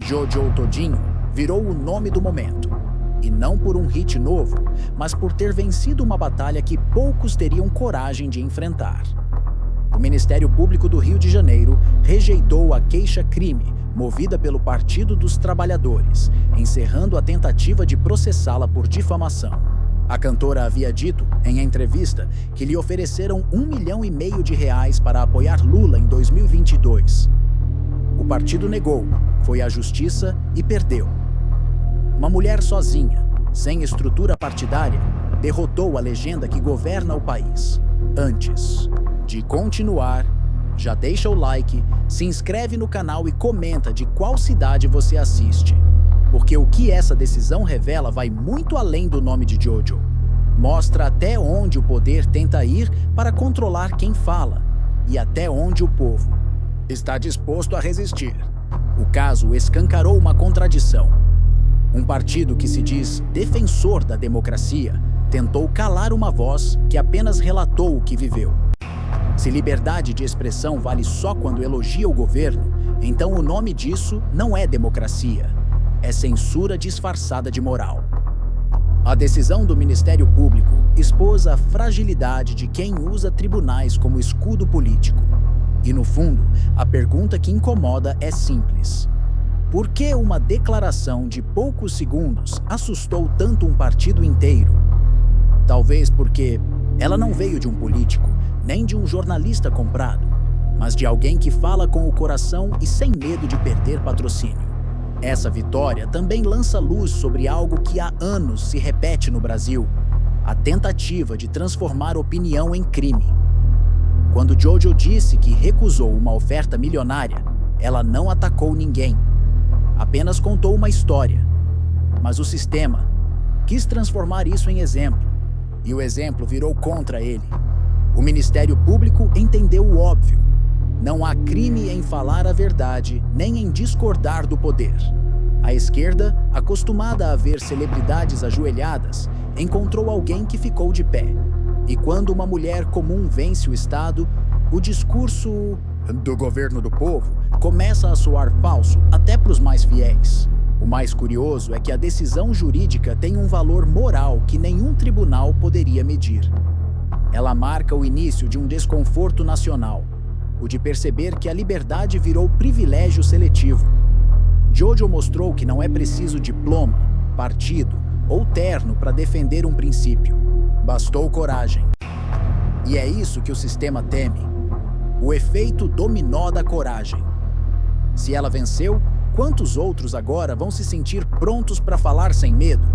Jojo Todinho virou o nome do momento. E não por um hit novo, mas por ter vencido uma batalha que poucos teriam coragem de enfrentar. O Ministério Público do Rio de Janeiro rejeitou a queixa-crime movida pelo Partido dos Trabalhadores, encerrando a tentativa de processá-la por difamação. A cantora havia dito, em entrevista, que lhe ofereceram R$1,5 milhão para apoiar Lula em 2022. O partido negou, foi à justiça e perdeu. Uma mulher sozinha, sem estrutura partidária, derrotou a legenda que governa o país. Antes de continuar, já deixa o like, se inscreve no canal e comenta de qual cidade você assiste. Porque o que essa decisão revela vai muito além do nome de Jojo. Mostra até onde o poder tenta ir para controlar quem fala e até onde o povo está disposto a resistir. O caso escancarou uma contradição. Um partido que se diz defensor da democracia tentou calar uma voz que apenas relatou o que viveu. Se liberdade de expressão vale só quando elogia o governo, então o nome disso não é democracia, é censura disfarçada de moral. A decisão do Ministério Público expôs a fragilidade de quem usa tribunais como escudo político. E, no fundo, a pergunta que incomoda é simples. Por que uma declaração de poucos segundos assustou tanto um partido inteiro? Talvez porque ela não veio de um político, nem de um jornalista comprado, mas de alguém que fala com o coração e sem medo de perder patrocínio. Essa vitória também lança luz sobre algo que há anos se repete no Brasil: a tentativa de transformar opinião em crime. Quando Jojo disse que recusou uma oferta milionária, ela não atacou ninguém, apenas contou uma história. Mas o sistema quis transformar isso em exemplo, e o exemplo virou contra ele. O Ministério Público entendeu o óbvio. Não há crime em falar a verdade, nem em discordar do poder. A esquerda, acostumada a ver celebridades ajoelhadas, encontrou alguém que ficou de pé. E quando uma mulher comum vence o Estado, o discurso do governo do povo começa a soar falso até para os mais fiéis. O mais curioso é que a decisão jurídica tem um valor moral que nenhum tribunal poderia medir. Ela marca o início de um desconforto nacional, o de perceber que a liberdade virou privilégio seletivo. Jojo mostrou que não é preciso diploma, partido ou terno para defender um princípio. Bastou coragem. E é isso que o sistema teme: o efeito dominó da coragem. Se ela venceu, quantos outros agora vão se sentir prontos para falar sem medo?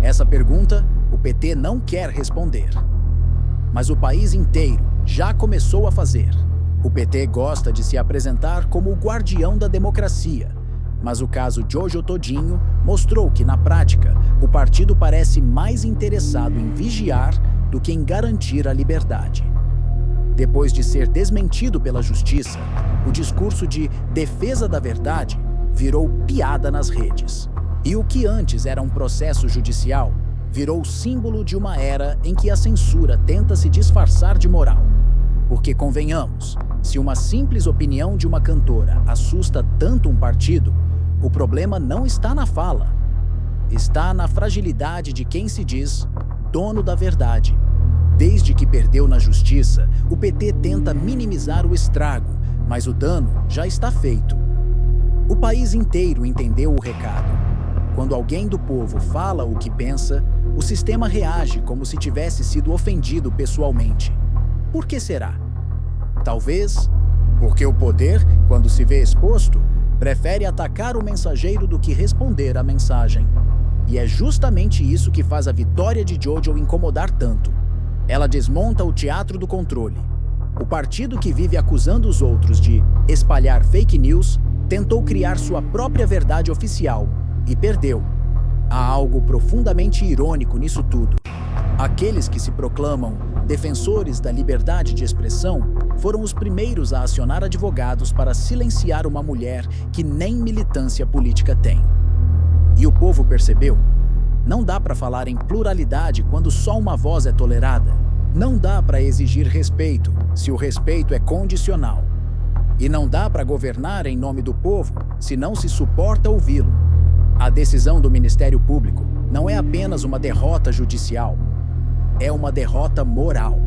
Essa pergunta o PT não quer responder. Mas o país inteiro já começou a fazer. O PT gosta de se apresentar como o guardião da democracia, mas o caso Jojo Todinho mostrou que, na prática, o partido parece mais interessado em vigiar do que em garantir a liberdade. Depois de ser desmentido pela justiça, o discurso de defesa da verdade virou piada nas redes. E o que antes era um processo judicial virou símbolo de uma era em que a censura tenta se disfarçar de moral. Porque, convenhamos, se uma simples opinião de uma cantora assusta tanto um partido, o problema não está na fala. Está na fragilidade de quem se diz dono da verdade. Desde que perdeu na justiça, o PT tenta minimizar o estrago, mas o dano já está feito. O país inteiro entendeu o recado. Quando alguém do povo fala o que pensa, o sistema reage como se tivesse sido ofendido pessoalmente. Por que será? Talvez porque o poder, quando se vê exposto, prefere atacar o mensageiro do que responder à mensagem. E é justamente isso que faz a vitória de Jojo incomodar tanto. Ela desmonta o teatro do controle. O partido que vive acusando os outros de espalhar fake news tentou criar sua própria verdade oficial e perdeu. Há algo profundamente irônico nisso tudo. Aqueles que se proclamam defensores da liberdade de expressão foram os primeiros a acionar advogados para silenciar uma mulher que nem militância política tem. E o povo percebeu? Não dá para falar em pluralidade quando só uma voz é tolerada. Não dá para exigir respeito se o respeito é condicional. E não dá para governar em nome do povo se não se suporta ouvi-lo. A decisão do Ministério Público não é apenas uma derrota judicial, é uma derrota moral.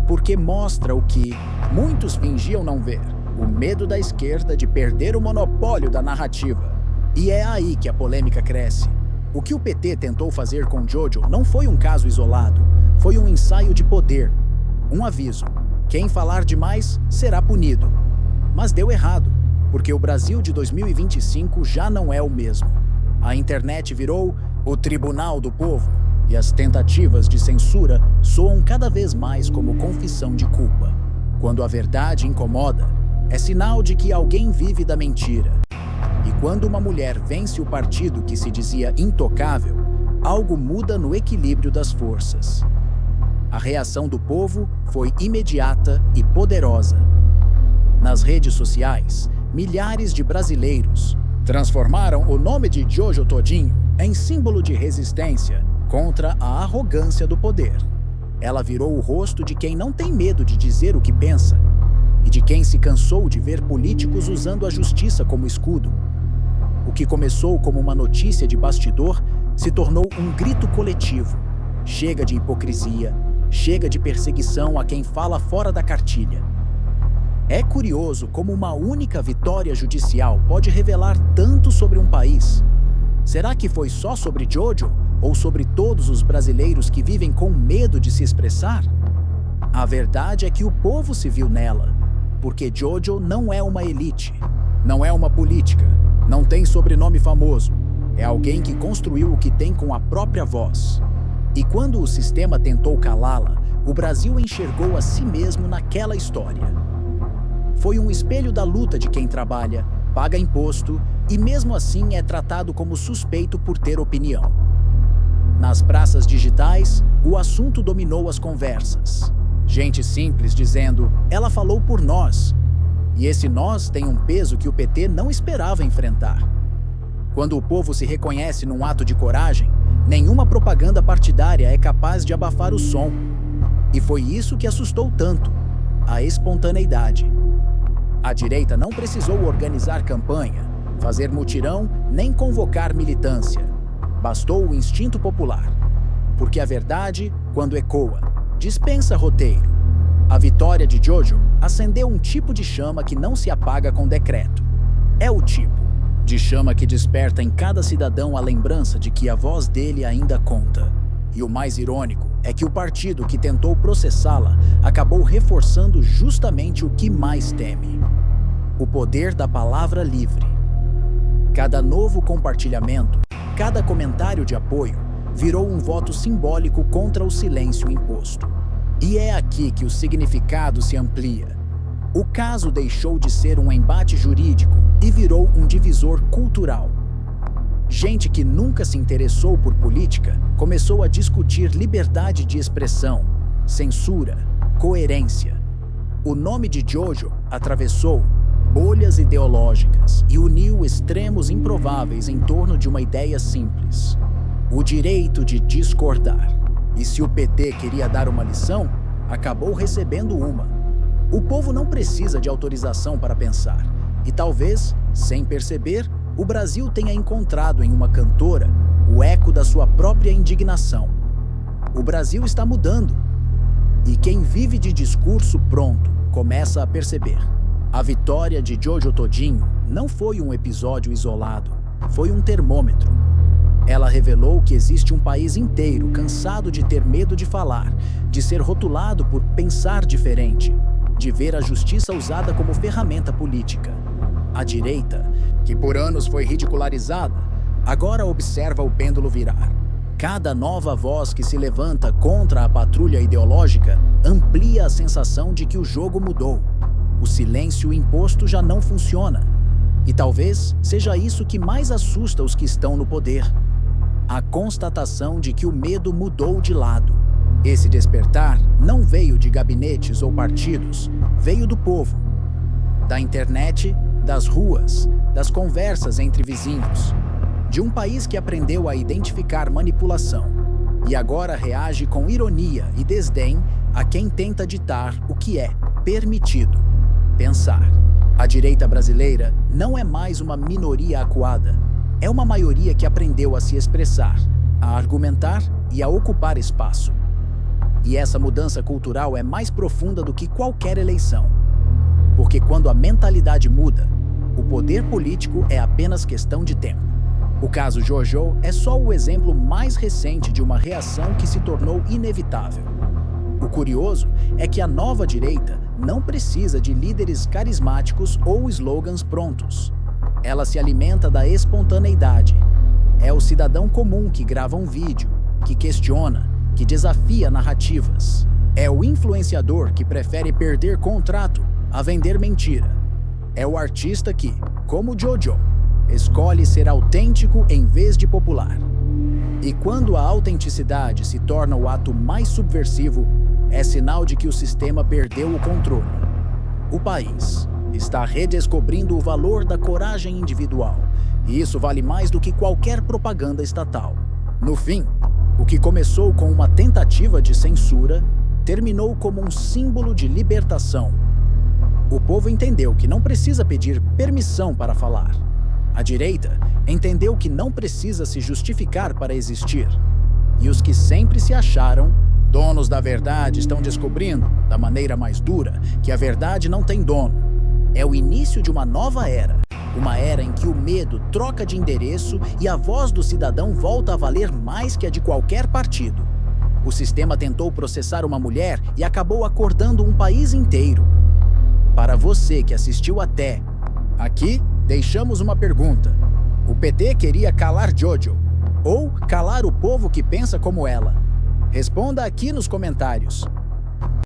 Porque mostra o que muitos fingiam não ver: o medo da esquerda de perder o monopólio da narrativa. E é aí que a polêmica cresce. O que o PT tentou fazer com Jojo não foi um caso isolado, foi um ensaio de poder. Um aviso: quem falar demais será punido. Mas deu errado, porque o Brasil de 2025 já não é o mesmo. A internet virou o tribunal do povo, e as tentativas de censura soam cada vez mais como confissão de culpa. Quando a verdade incomoda, é sinal de que alguém vive da mentira. E quando uma mulher vence o partido que se dizia intocável, algo muda no equilíbrio das forças. A reação do povo foi imediata e poderosa. Nas redes sociais, milhares de brasileiros transformaram o nome de Jojo Todinho em símbolo de resistência contra a arrogância do poder. Ela virou o rosto de quem não tem medo de dizer o que pensa e de quem se cansou de ver políticos usando a justiça como escudo. O que começou como uma notícia de bastidor se tornou um grito coletivo. Chega de hipocrisia, chega de perseguição a quem fala fora da cartilha. É curioso como uma única vitória judicial pode revelar tanto sobre um país. Será que foi só sobre Jojo ou sobre todos os brasileiros que vivem com medo de se expressar? A verdade é que o povo se viu nela, porque Jojo não é uma elite, não é uma política, não tem sobrenome famoso. É alguém que construiu o que tem com a própria voz. E quando o sistema tentou calá-la, o Brasil enxergou a si mesmo naquela história. Foi um espelho da luta de quem trabalha, paga imposto e mesmo assim é tratado como suspeito por ter opinião. Nas praças digitais, o assunto dominou as conversas. Gente simples dizendo: ela falou por nós. E esse nós tem um peso que o PT não esperava enfrentar. Quando o povo se reconhece num ato de coragem, nenhuma propaganda partidária é capaz de abafar o som. E foi isso que assustou tanto: a espontaneidade. A direita não precisou organizar campanha, fazer mutirão, nem convocar militância. Bastou o instinto popular. Porque a verdade, quando ecoa, dispensa roteiro. A vitória de Jojo acendeu um tipo de chama que não se apaga com decreto. É o tipo de chama que desperta em cada cidadão a lembrança de que a voz dele ainda conta. E o mais irônico é que o partido que tentou processá-la acabou reforçando justamente o que mais teme: o poder da palavra livre. Cada novo compartilhamento, cada comentário de apoio, virou um voto simbólico contra o silêncio imposto. E é aqui que o significado se amplia. O caso deixou de ser um embate jurídico e virou um divisor cultural. Gente que nunca se interessou por política começou a discutir liberdade de expressão, censura, coerência. O nome de Jojo atravessou bolhas ideológicas e uniu extremos improváveis em torno de uma ideia simples: o direito de discordar. E se o PT queria dar uma lição, acabou recebendo uma. O povo não precisa de autorização para pensar. E talvez, sem perceber, o Brasil tenha encontrado em uma cantora o eco da sua própria indignação. O Brasil está mudando. E quem vive de discurso pronto começa a perceber. A vitória de Jojo Todinho não foi um episódio isolado, foi um termômetro. Ela revelou que existe um país inteiro cansado de ter medo de falar, de ser rotulado por pensar diferente, de ver a justiça usada como ferramenta política. A direita, que por anos foi ridicularizada, agora observa o pêndulo virar. Cada nova voz que se levanta contra a patrulha ideológica amplia a sensação de que o jogo mudou. O silêncio imposto já não funciona. E talvez seja isso que mais assusta os que estão no poder: a constatação de que o medo mudou de lado. Esse despertar não veio de gabinetes ou partidos, veio do povo. Da internet, das ruas, das conversas entre vizinhos. De um país que aprendeu a identificar manipulação e agora reage com ironia e desdém a quem tenta ditar o que é permitido pensar. A direita brasileira não é mais uma minoria acuada. É uma maioria que aprendeu a se expressar, a argumentar e a ocupar espaço. E essa mudança cultural é mais profunda do que qualquer eleição. Porque quando a mentalidade muda, o poder político é apenas questão de tempo. O caso Jojo é só o exemplo mais recente de uma reação que se tornou inevitável. O curioso é que a nova direita não precisa de líderes carismáticos ou slogans prontos. Ela se alimenta da espontaneidade. É o cidadão comum que grava um vídeo, que questiona, que desafia narrativas. É o influenciador que prefere perder contrato a vender mentira. É o artista que, como Jojo, escolhe ser autêntico em vez de popular. E quando a autenticidade se torna o ato mais subversivo, é sinal de que o sistema perdeu o controle. O país está redescobrindo o valor da coragem individual, e isso vale mais do que qualquer propaganda estatal. No fim, o que começou com uma tentativa de censura terminou como um símbolo de libertação. O povo entendeu que não precisa pedir permissão para falar. A direita entendeu que não precisa se justificar para existir. E os que sempre se acharam donos da verdade estão descobrindo, da maneira mais dura, que a verdade não tem dono. É o início de uma nova era. Uma era em que o medo troca de endereço e a voz do cidadão volta a valer mais que a de qualquer partido. O sistema tentou processar uma mulher e acabou acordando um país inteiro. Para você que assistiu até aqui, deixamos uma pergunta. O PT queria calar Jojo ou calar o povo que pensa como ela? Responda aqui nos comentários.